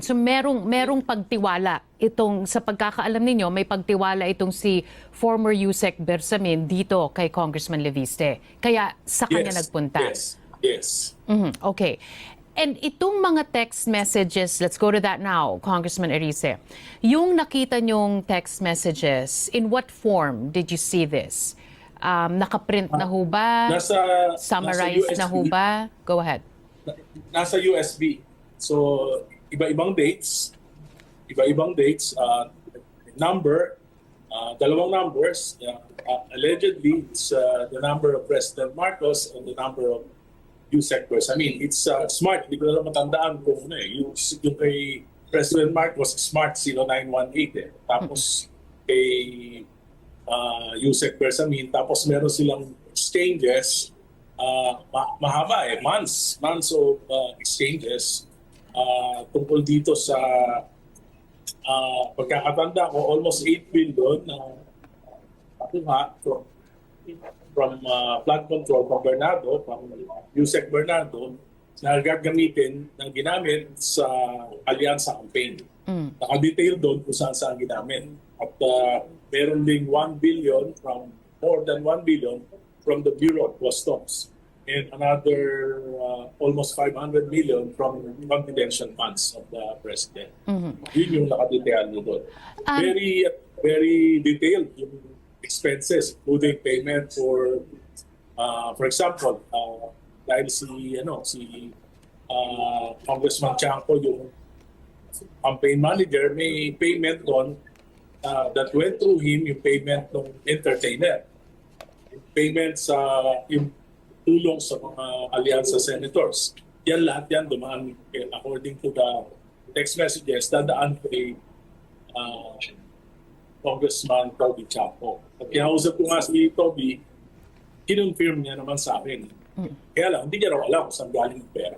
So merong pagtiwala itong sa pagkakaalam ninyo, may pagtiwala itong si former Yusek Bersamin dito kay Congressman Leviste. Kaya sa kanya nagpunta. Yes. Okay. And itong mga text messages, let's go to that now, Congressman Erice. Yung nakita nyong text messages, in what form did you see this? Nakaprint na ho ba? Summarized na ho ba? Go ahead. Nasa USB. So, iba-ibang dates, number, dalawang numbers. Allegedly, it's the number of President Marcos and the number of Yusek Bersamin. It's smart. Hindi ko na lang matandaan kung ano eh. Yung kay President Marcos, smart 0918 eh. Tapos kay Yusek Bersamin, tapos meron silang exchanges, mahaba eh, months of exchanges tungkol dito sa pagkakatanda ko, almost 8 billion na nakuha from flood control from Bernardo, from Yusek Bernardo, na ginamit sa Alyansa campaign. Naka-detail doon kung saan ginamit. At meron ding 1 billion from, more than 1 billion from the Bureau of Customs, and another almost 500 million from confidential funds of the President. Yun yung naka-detail doon. Very detailed yung expenses, including payment for example, dahil si Congressman Chanco, yung campaign manager, may payment doon that went through him, yung payment ng entertainer, yung payment sa yung tulong sa mga alyansa senators. Yan lahat yan dumaan, according to the text messages, dadaan kay Congressman Toby Chapo. At kinausap ko nga si Toby, kinonfirm niya naman sa akin. Kaya lang, hindi niya raw alam kung saan galing yung pera.